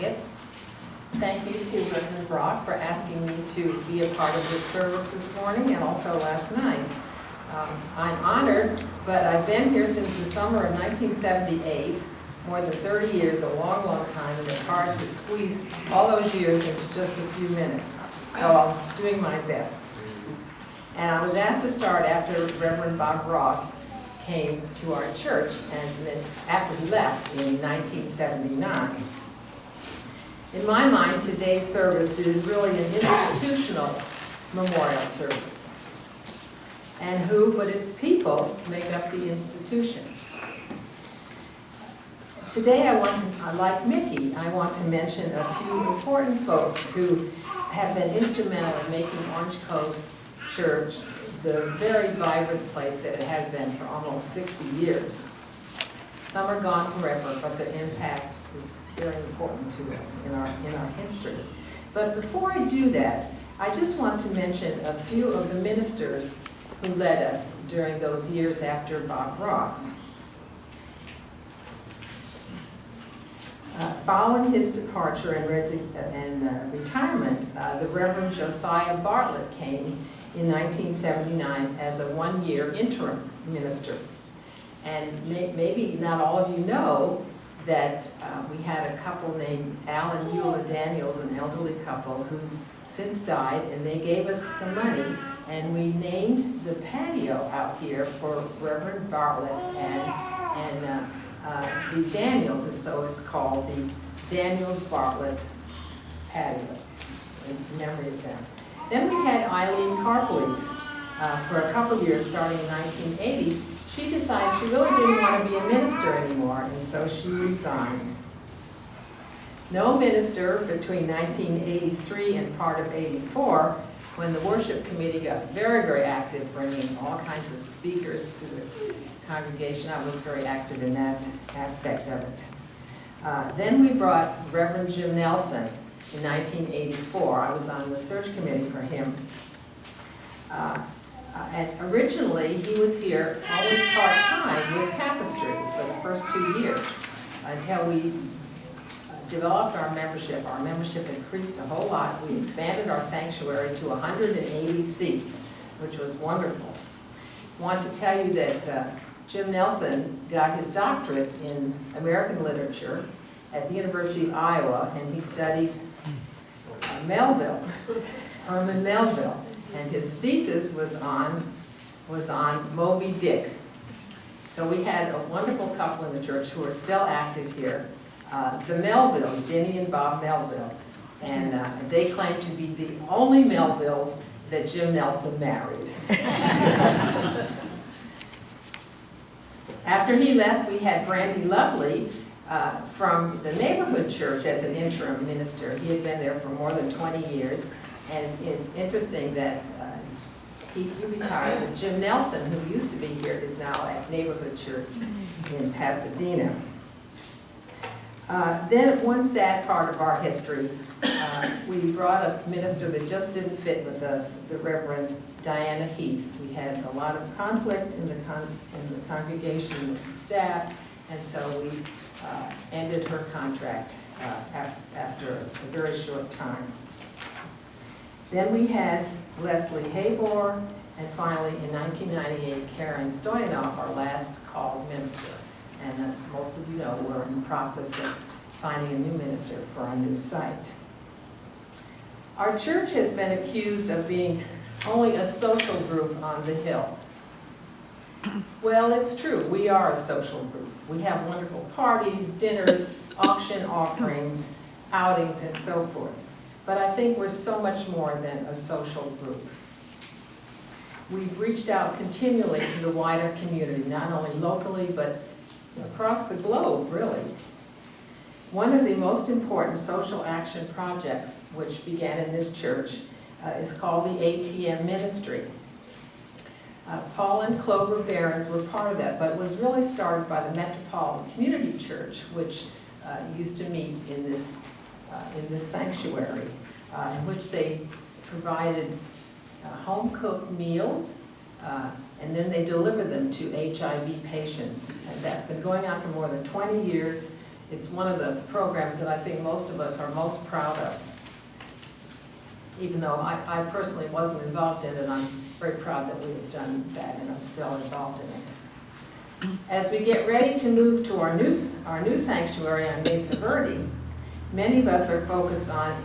Hackett. Thank you to Reverend Brock for asking me to be a part of this service this morning and also last night. I'm honored, but I've been here since the summer of 1978, more than 30 years, a long, long time, and it's hard to squeeze all those years into just a few minutes. So I'm doing my best. And I was asked to start after Reverend Bob Ross came to our church, and then after he left in 1979. In my mind, today's service is really an institutional memorial service. And who but its people make up the institution? Today like Mickey, I want to mention a few important folks who have been instrumental in making Orange Coast Church the very vibrant place that it has been for almost 60 years. Some are gone forever, but the impact is very important to us in our history. But before I do that, I just want to mention a few of the ministers who led us during those years after Bob Ross. Following his departure and retirement, the Reverend Josiah Bartlett came in 1979 as a one-year interim minister. And maybe not all of you know that we had a couple named Al and Eula Daniels, an elderly couple who since died, and they gave us some money, and we named the patio out here for Reverend Bartlett and the Daniels, and so it's called the Daniels Bartlett patio in memory of them. Then we had Eileen Carpleys for a couple of years, starting in 1980. She decided she really didn't want to be a minister anymore, and so she resigned. No minister between 1983 and part of 84, when the worship committee got very, very active, bringing all kinds of speakers to the congregation. I was very active in that aspect of it. Then we brought Reverend Jim Nelson in 1984. I was on the search committee for him. And originally, he was here only part-time with Tapestry for the first 2 years until we developed our membership. Our membership increased a whole lot. We expanded our sanctuary to 180 seats, which was wonderful. I want to tell you that Jim Nelson got his doctorate in American literature at the University of Iowa, and he studied Melville, Herman Melville. And his thesis was on Moby Dick. So we had a wonderful couple in the church who are still active here, the Melvilles, Denny and Bob Melville. And they claim to be the only Melvilles that Jim Nelson married. After he left, we had Brandy Lovely from the neighborhood church as an interim minister. He had been there for more than 20 years. And it's interesting that he retired, but Jim Nelson, who used to be here, is now at Neighborhood Church in Pasadena. Then one sad part of our history, we brought a minister that just didn't fit with us, the Reverend Diana Heath. We had a lot of conflict in the congregation with the staff, and so we ended her contract after a very short time. Then we had Leslie Habor, and finally in 1998, Karen Stoyanov, our last called minister. And as most of you know, we're in the process of finding a new minister for our new site. Our church has been accused of being only a social group on the hill. Well, it's true, we are a social group. We have wonderful parties, dinners, auction offerings, outings, and so forth. But I think we're so much more than a social group. We've reached out continually to the wider community, not only locally, but across the globe, really. One of the most important social action projects, which began in this church, is called the ATM Ministry. Paul and Clover Behrens were part of that, but it was really started by the Metropolitan Community Church, which used to meet in this sanctuary, in which they provided home-cooked meals, and then they delivered them to HIV patients. And that's been going on for more than 20 years, It's one of the programs that I think most of us are most proud of. Even though I personally wasn't involved in it, I'm very proud that we have done that and are still involved in it. As we get ready to move to our new sanctuary on Mesa Verde, many of us are focused on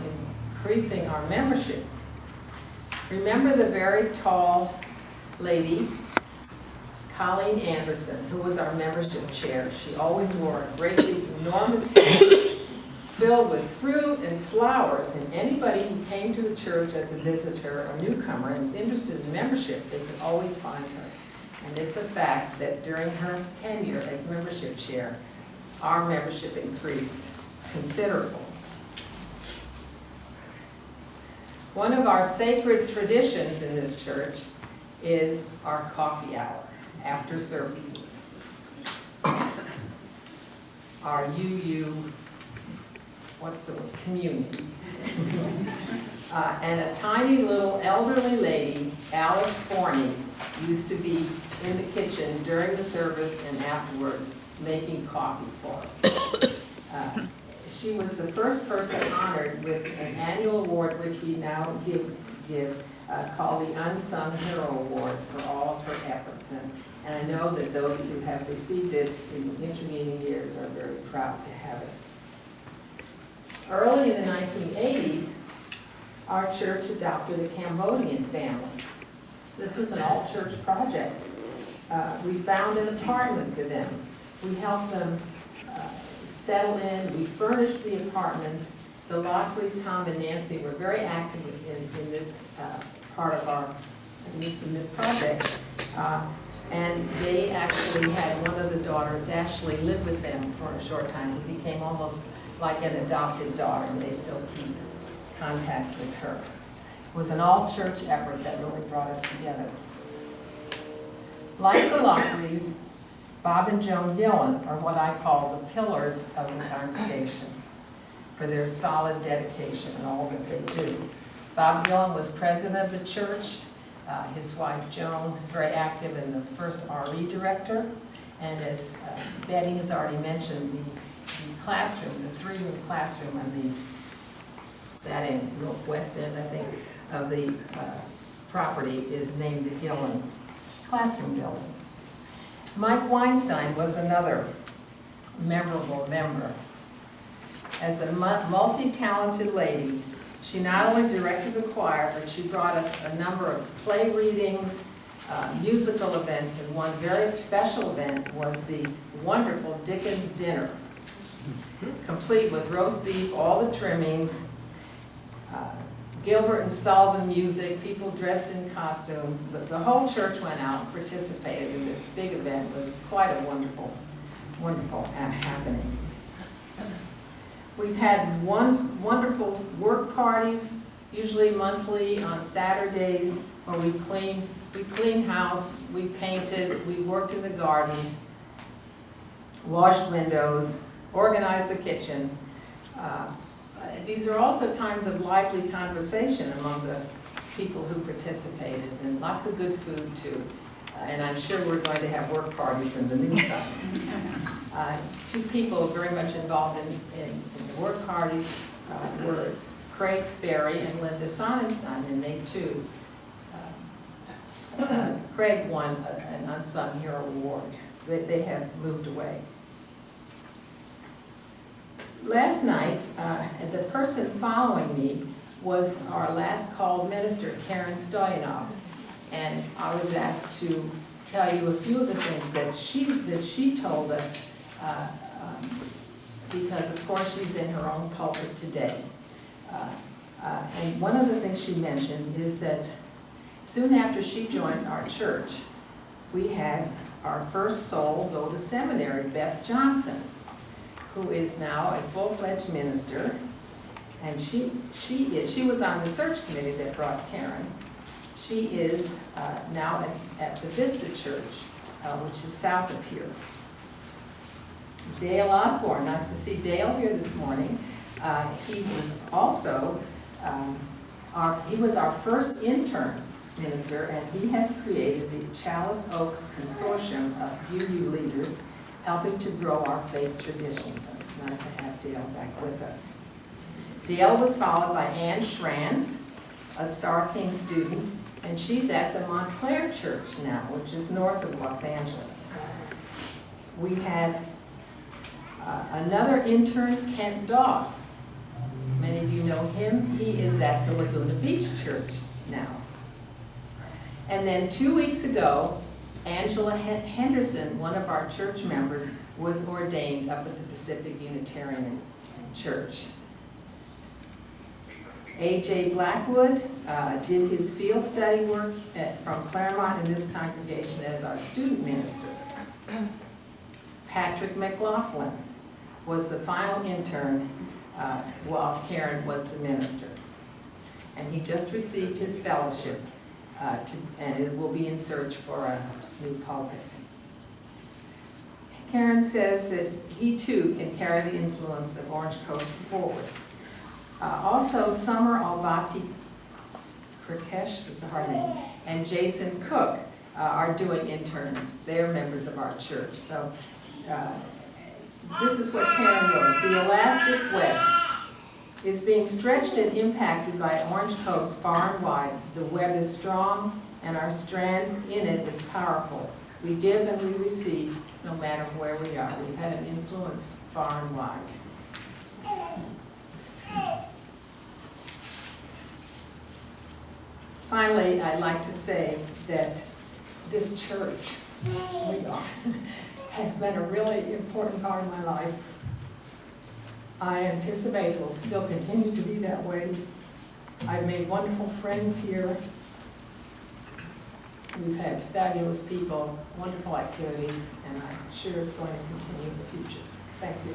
increasing our membership. Remember the very tall lady, Colleen Anderson, who was our membership chair. She always wore a great big enormous hat filled with fruit and flowers, and anybody who came to the church as a visitor or newcomer and was interested in membership, they could always find her. And it's a fact that during her tenure as membership chair, our membership increased considerably. One of our sacred traditions in this church is our coffee hour after services. Our communion. And a tiny little elderly lady, Alice Forney, used to be in the kitchen during the service and afterwards making coffee for us. She was the first person honored with an annual award, which we now give called the Unsung Hero Award for all of her efforts. And I know that those who have received it in the intervening years are very proud to have it. Early in the 1980s, our church adopted a Cambodian family. This was an all-church project. We found an apartment for them. We helped them settle in. We furnished the apartment. The Lockleys, Tom and Nancy were very active in this part of in this project. And they actually had one of the daughters actually live with them for a short time. It became almost like an adopted daughter, and they still keep contact with her. It was an all-church effort that really brought us together. Like the Lockleys, Bob and Joan Gillen are what I call the pillars of the congregation for their solid dedication and all that they do. Bob Gillen was president of the church. His wife Joan, very active and was first RE director. And as Betty has already mentioned, the classroom, the three-room classroom on that end, west end, I think, of the property is named the Gillen Classroom Building. Mike Weinstein was another memorable member. As a multi-talented lady, she not only directed the choir, but she brought us a number of play readings, musical events, and one very special event was the wonderful Dickens Dinner, complete with roast beef, all the trimmings, Gilbert and Sullivan music, people dressed in costume. The whole church went out and participated in this big event. It was quite a wonderful, wonderful happening. We've had wonderful work parties, usually monthly on Saturdays, where we cleaned house, we painted, we worked in the garden, washed windows, organized the kitchen. These are also times of lively conversation among the people who participated, and lots of good food too. And I'm sure we're going to have work parties in the new site. Two people very much involved in the work parties were Craig Sperry and Linda Sonnenstein, and they too, Craig won an Unsung Hero Award. They have moved away. Last night, the person following me was our last called minister, Karen Stoyanov, and I was asked to tell you a few of the things that she told us, because of course she's in her own pulpit today. And one of the things she mentioned is that soon after she joined our church, we had our first soul go to seminary, Beth Johnson, who is now a full-fledged minister, and she was on the search committee that brought Karen. She is now at the Vista Church, which is south of here. Dale Osborne, nice to see Dale here this morning. He was also our first intern minister, and he has created the Chalice Oaks Consortium of UU leaders, helping to grow our faith traditions. So it's nice to have Dale back with us. Dale was followed by Ann Schranz, a Star King student, and she's at the Montclair Church now, which is north of Los Angeles. We had another intern, Kent Doss. Many of you know him. He is at the Laguna Beach Church now. And then 2 weeks ago, Angela Henderson, one of our church members, was ordained up at the Pacific Unitarian Church. A.J. Blackwood did his field study work from Claremont in this congregation as our student minister. Patrick McLaughlin was the final intern while Karen was the minister. And he just received his fellowship and it will be in search for a new pulpit. Karen says that he too can carry the influence of Orange Coast forward. Also, Summer Albati Krikesh, that's a hard name, and Jason Cook are doing interns. They're members of our church. So this is what Karen wrote. The elastic web is being stretched and impacted by Orange Coast far and wide. The web is strong and our strand in it is powerful. We give and we receive no matter where we are. We've had an influence far and wide. Finally, I'd like to say that this church has been a really important part of my life. I anticipate it will still continue to be that way. I've made wonderful friends here. We've had fabulous people, wonderful activities, and I'm sure it's going to continue in the future. Thank you.